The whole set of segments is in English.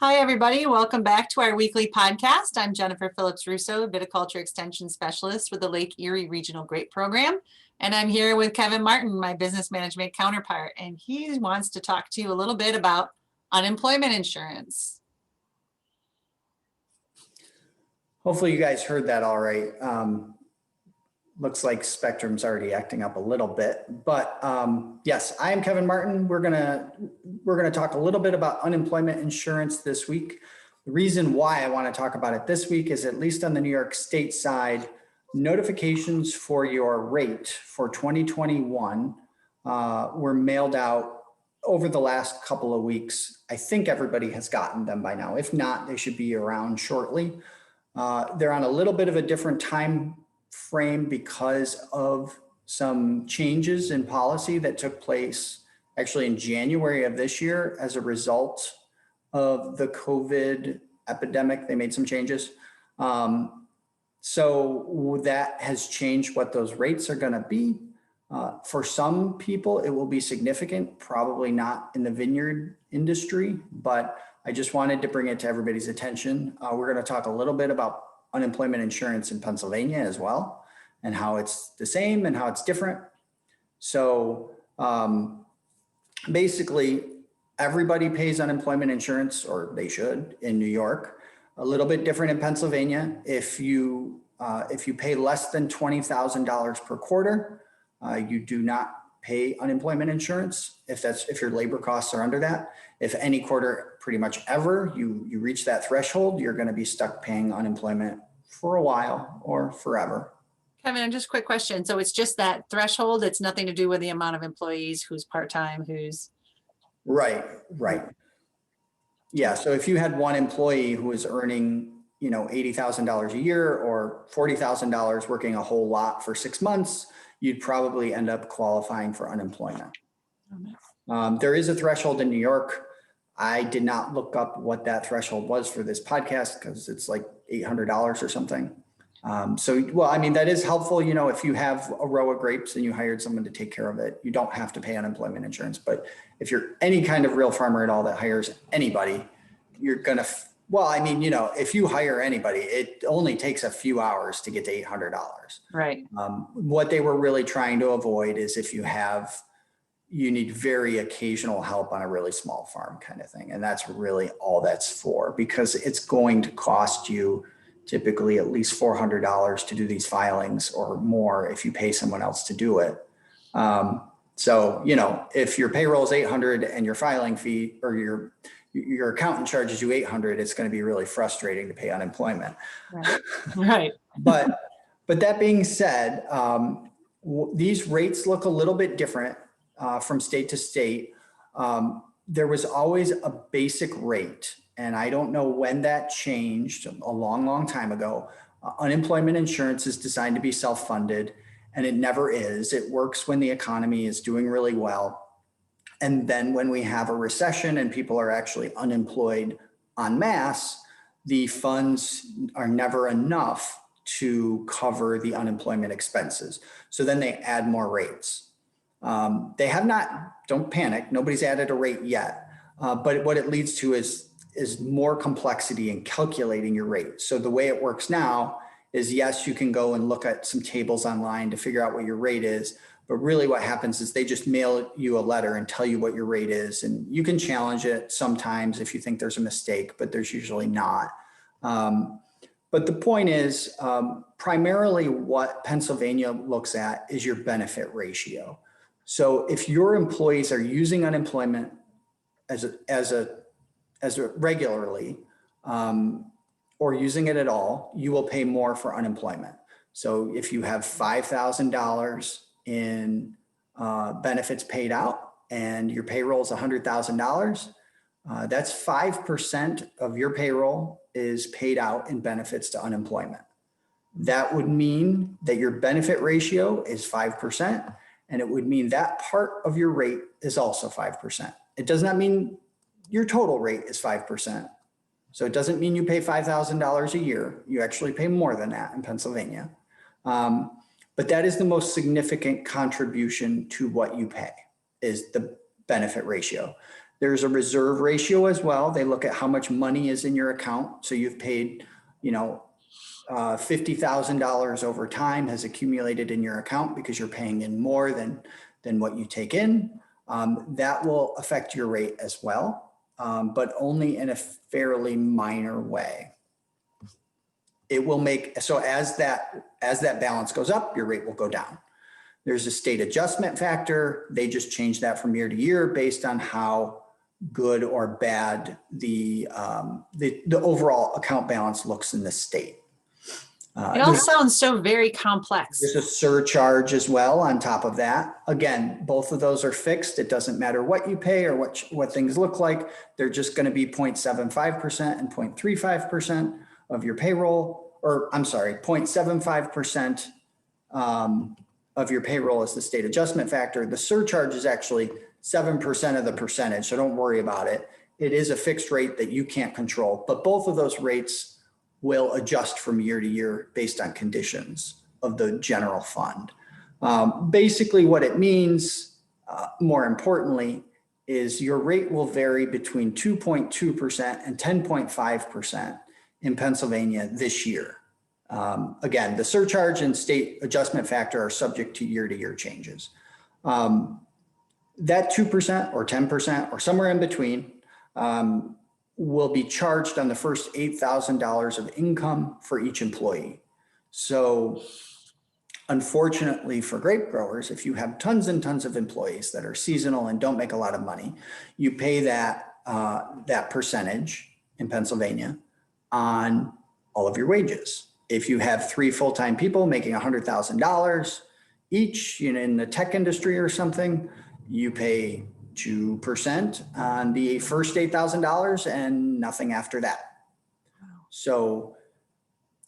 Hi, everybody. Welcome back to our weekly podcast. I'm Jennifer Phillips Russo, Viticulture Extension Specialist with the Lake Erie Regional Grape Program. And I'm here with Kevin Martin, my business management counterpart, and he wants to talk to you a little bit about unemployment insurance. Hopefully you guys heard that all right. Looks like Spectrum's already acting up a little bit, but yes, I am Kevin Martin. We're gonna talk a little bit about unemployment insurance this week. The reason why I want to talk about it this week is, at least on the New York State side, notifications for your rate for 2021 were mailed out over the last couple of weeks. I think everybody has gotten them by now. If not, they should be around shortly. They're on a little bit of a different time frame because of some changes in policy that took place actually in January of this year as a result of the COVID epidemic. They made some changes. So that has changed what those rates are going to be. For some people, it will be significant, probably not in the vineyard industry, but I just wanted to bring it to everybody's attention. We're going to talk a little bit about unemployment insurance in Pennsylvania as well, and how it's the same and how it's different. So basically, everybody pays unemployment insurance, or they should, in New York. A little bit different in Pennsylvania. If you pay less than $20,000 per quarter, you do not pay unemployment insurance if your labor costs are under that. If any quarter pretty much ever you reach that threshold, you're going to be stuck paying unemployment for a while or forever. Kevin, just a quick question. So it's just that threshold. It's nothing to do with the amount of employees, who's part-time, who's. Right. Yeah. So if you had one employee who was earning, $80,000 a year or $40,000 working a whole lot for 6 months, you'd probably end up qualifying for unemployment. There is a threshold in New York. I did not look up what that threshold was for this podcast because it's like $800 or something. That is helpful. If you have a row of grapes and you hired someone to take care of it, you don't have to pay unemployment insurance. But if you're any kind of real farmer at all that hires anybody, you're going to, if you hire anybody, it only takes a few hours to get to $800. Right. What they were really trying to avoid is if you need very occasional help on a really small farm kind of thing. And that's really all that's for, because it's going to cost you typically at least $400 to do these filings or more if you pay someone else to do it. If your payroll is $800 and your filing fee or your accountant charges you $800, it's going to be really frustrating to pay unemployment. Right. But that being said, these rates look a little bit different from state to state. There was always a basic rate, and I don't know when that changed, a long, long time ago. Unemployment insurance is designed to be self-funded, and it never is. It works when the economy is doing really well. And then when we have a recession and people are actually unemployed en masse, the funds are never enough to cover the unemployment expenses. So then they add more rates. They have not, don't panic, nobody's added a rate yet. But what it leads to is more complexity in calculating your rate. So the way it works now is, yes, you can go and look at some tables online to figure out what your rate is. But really what happens is they just mail you a letter and tell you what your rate is. And you can challenge it sometimes if you think there's a mistake, but there's usually not. But the point is, primarily what Pennsylvania looks at is your benefit ratio. So if your employees are using unemployment as regularly or using it at all, you will pay more for unemployment. So if you have $5,000 in benefits paid out and your payroll is $100,000, that's 5% of your payroll is paid out in benefits to unemployment. That would mean that your benefit ratio is 5%, and it would mean that part of your rate is also 5%. It does not mean your total rate is 5%. So it doesn't mean you pay $5,000 a year. You actually pay more than that in Pennsylvania. But that is the most significant contribution to what you pay, is the benefit ratio. There's a reserve ratio as well. They look at how much money is in your account. So you've paid, $50,000 over time has accumulated in your account because you're paying in more than what you take in. That will affect your rate as well, but only in a fairly minor way. It will make, so as that balance goes up, your rate will go down. There's a state adjustment factor. They just change that from year to year based on how good or bad the overall account balance looks in the state. It all sounds so very complex. There's a surcharge as well on top of that. Again, both of those are fixed. It doesn't matter what you pay or what things look like. They're just going to be 0.75% and 0.35% of your payroll, or I'm sorry, 0.75% of your payroll is the state adjustment factor. The surcharge is actually 7% of the percentage, so don't worry about it. It is a fixed rate that you can't control, but both of those rates will adjust from year to year based on conditions of the general fund. Basically what it means, more importantly, is your rate will vary between 2.2% and 10.5% in Pennsylvania this year. Again, the surcharge and state adjustment factor are subject to year changes. That 2% or 10% or somewhere in between will be charged on the first $8,000 of income for each employee. So unfortunately for grape growers, if you have tons and tons of employees that are seasonal and don't make a lot of money, you pay that percentage in Pennsylvania on all of your wages. If you have 3 full-time people making $100,000 each, in the tech industry or something, you pay 2% on the first $8,000 and nothing after that. So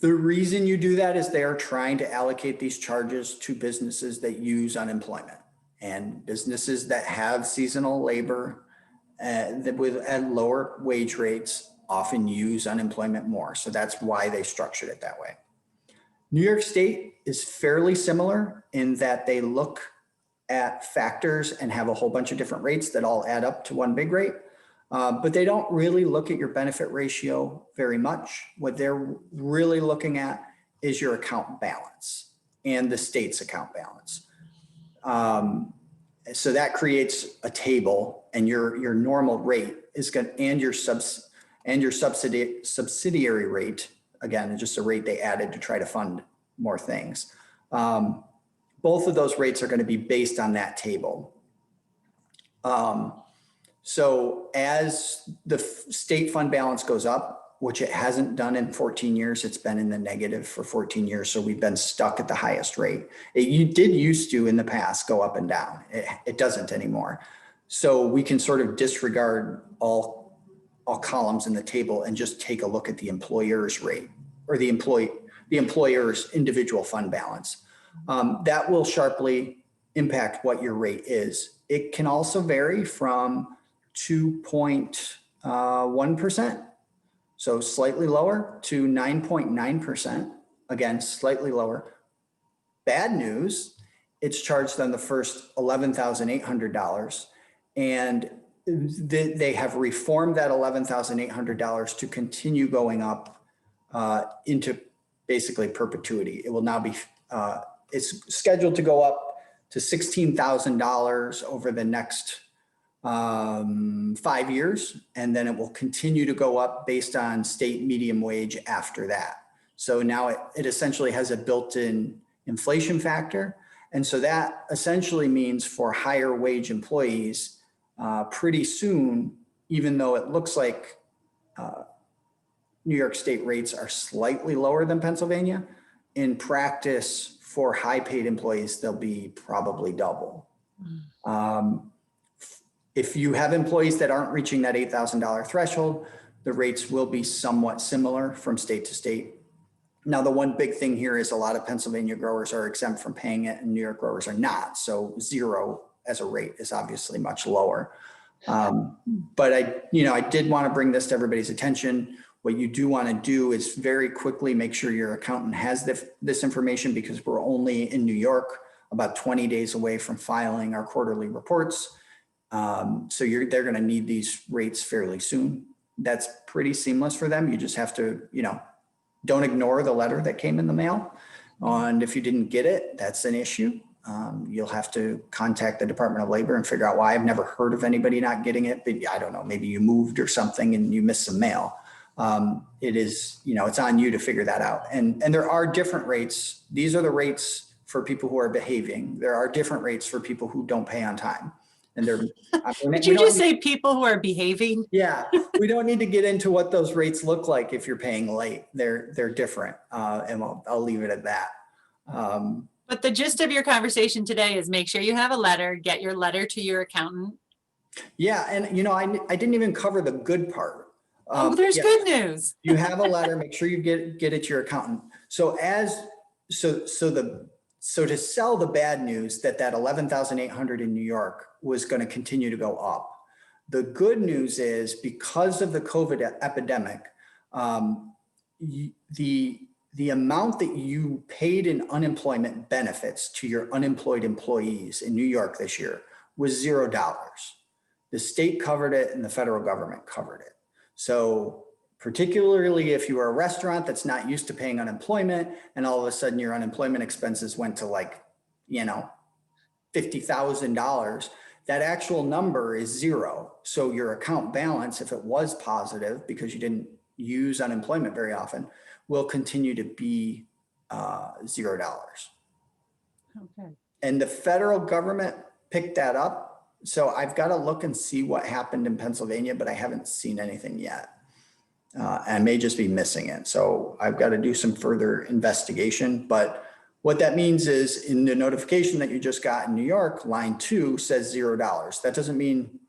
the reason you do that is they are trying to allocate these charges to businesses that use unemployment, and businesses that have seasonal labor at lower wage rates often use unemployment more. So that's why they structured it that way. New York State is fairly similar in that they look at factors and have a whole bunch of different rates that all add up to one big rate. But they don't really look at your benefit ratio very much. What they're really looking at is your account balance and the state's account balance. So that creates a table, and your normal rate is going, and your subsidiary rate, again, just a rate they added to try to fund more things. Both of those rates are going to be based on that table. So as the state fund balance goes up, which it hasn't done in 14 years, it's been in the negative for 14 years. So we've been stuck at the highest rate. You did used to in the past go up and down. It doesn't anymore. So we can sort of disregard all columns in the table and just take a look at the employer's rate, or the employer's individual fund balance. That will sharply impact what your rate is. It can also vary from 2.1%, so slightly lower, to 9.9%, again, slightly lower. Bad news, it's charged on the first $11,800, and they have reformed that $11,800 to continue going up into basically perpetuity. It will now be it's scheduled to go up to $16,000 over the next 5 years, and then it will continue to go up based on state medium wage after that. So now it essentially has a built-in inflation factor. And so that essentially means for higher wage employees, pretty soon, even though it looks like New York State rates are slightly lower than Pennsylvania, in practice, for high paid employees, they'll be probably double. If you have employees that aren't reaching that $8,000 threshold, the rates will be somewhat similar from state to state. Now, the one big thing here is a lot of Pennsylvania growers are exempt from paying it and New York growers are not. So 0 as a rate is obviously much lower. But I did want to bring this to everybody's attention. What you do want to do is very quickly make sure your accountant has this information, because we're only in New York about 20 days away from filing our quarterly reports. So they're going to need these rates fairly soon. That's pretty seamless for them. You just have to, don't ignore the letter that came in the mail. And if you didn't get it, that's an issue. You'll have to contact the Department of Labor and figure out why. I've never heard of anybody not getting it, but I don't know, maybe you moved or something and you missed some mail. It is, it's on you to figure that out. And there are different rates. These are the rates for people who are behaving. There are different rates for people who don't pay on time. And Did you just say people who are behaving? Yeah, we don't need to get into what those rates look like if you're paying late. They're different, and I'll leave it at that. But the gist of your conversation today is make sure you have a letter, get your letter to your accountant. Yeah, and I didn't even cover the good part. There's good news. You have a letter, make sure you get it to your accountant. So to sell the bad news that 11,800 in New York was going to continue to go up. The good news is because of the COVID epidemic, the amount that you paid in unemployment benefits to your unemployed employees in New York this year was $0. The state covered it and the federal government covered it. So particularly if you are a restaurant that's not used to paying unemployment and all of a sudden your unemployment expenses went to $50,000, that actual number is $0. So your account balance, if it was positive because you didn't use unemployment very often, will continue to be $0. Okay. And the federal government picked that up. So I've got to look and see what happened in Pennsylvania, but I haven't seen anything yet. I may just be missing it. So I've got to do some further investigation. But what that means is in the notification that you just got in New York, line 2 says $0. That doesn't mean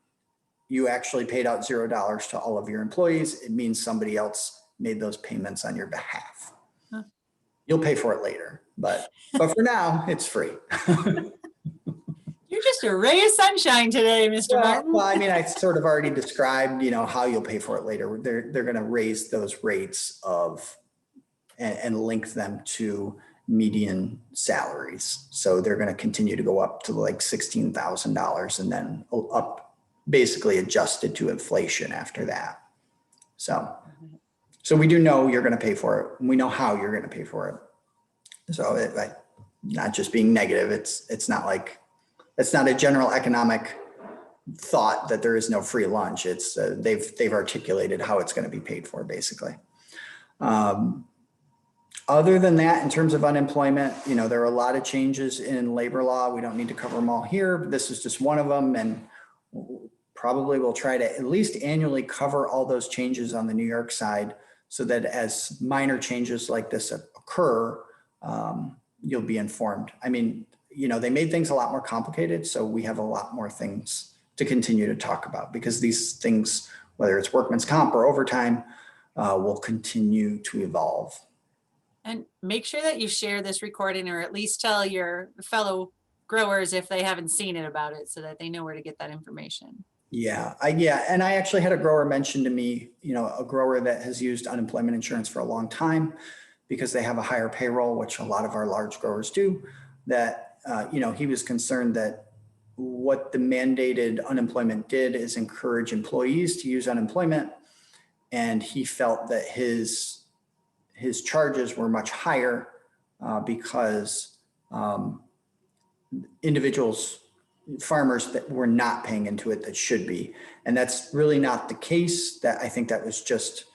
you actually paid out $0 to all of your employees. It means somebody else made those payments on your behalf. Huh. You'll pay for it later, but for now, it's free. You're just a ray of sunshine today, Mr. Martin. Well, I mean, I sort of already described, how you'll pay for it later. They're going to raise those rates and link them to median salaries. So they're going to continue to go up to like $16,000 and then up, basically adjusted to inflation after that. So we do know you're going to pay for it. We know how you're going to pay for it. So not just being negative. It's not like, it's not a general economic thought that there is no free lunch. It's they've articulated how it's going to be paid for, basically. Other than that, in terms of unemployment, there are a lot of changes in labor law. We don't need to cover them all here, but this is just one of them. And probably we'll try to at least annually cover all those changes on the New York side so that as minor changes like this occur, you'll be informed. I mean, they made things a lot more complicated. So we have a lot more things to continue to talk about because these things, whether it's workman's comp or overtime, will continue to evolve. And make sure that you share this recording or at least tell your fellow growers if they haven't seen it about it so that they know where to get that information. Yeah. And I actually had a grower mention to me, a grower that has used unemployment insurance for a long time because they have a higher payroll, which a lot of our large growers do, that he was concerned that what the mandated unemployment did is encourage employees to use unemployment. And he felt that his charges were much higher because farmers that were not paying into it that should be. And that's really not the case. That I think that was just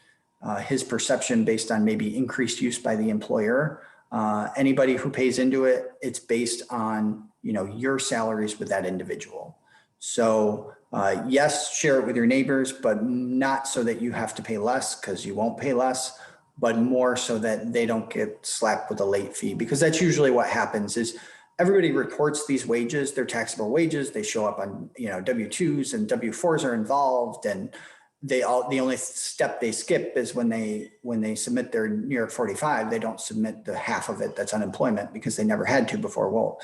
his perception based on maybe increased use by the employer. Anybody who pays into it, it's based on, your salaries with that individual. So yes, share it with your neighbors, but not so that you have to pay less because you won't pay less, but more so that they don't get slapped with a late fee, because that's usually what happens is everybody reports these wages, they're taxable wages. They show up on, W-2s and W-4s are involved, and the only step they skip is when they submit their New York 45, they don't submit the half of it that's unemployment because they never had to before. Well,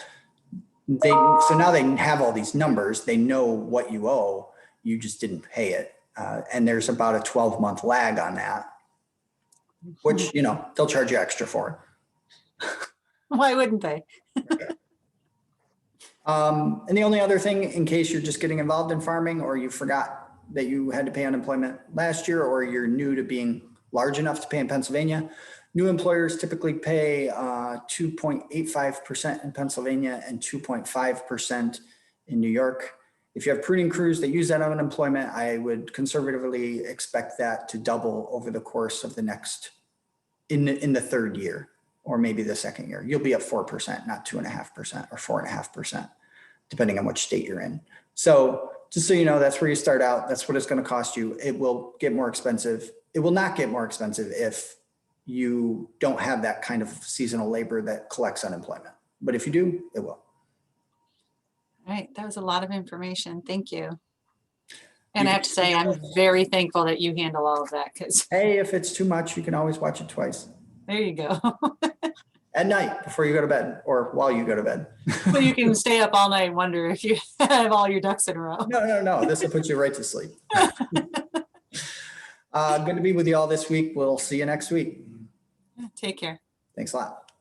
so now they have all these numbers. They know what you owe. You just didn't pay it. And there's about a 12-month lag on that, which, they'll charge you extra for. Why wouldn't they? And the only other thing, in case you're just getting involved in farming or you forgot that you had to pay unemployment last year, or you're new to being large enough to pay in Pennsylvania, new employers typically pay 2.85% in Pennsylvania and 2.5% in New York. If you have pruning crews that use that unemployment, I would conservatively expect that to double over the course of the next, in the third year, or maybe the second year. You'll be at 4%, not 2.5% or 4.5%, depending on which state you're in. So just so you know, that's where you start out. That's what it's going to cost you. It will get more expensive. It will not get more expensive if you don't have that kind of seasonal labor that collects unemployment. But if you do, it will. All right, that was a lot of information. Thank you. And I have to say, I'm very thankful that you handle all of that, because Hey, if it's too much, you can always watch it twice. there you go. At night before you go to bed, or while you go to bed. Well, you can stay up all night and wonder if you have all your ducks in a row. No. This will put you right to sleep. Good to be with you all this week. We'll see you next week. Take care. Thanks a lot.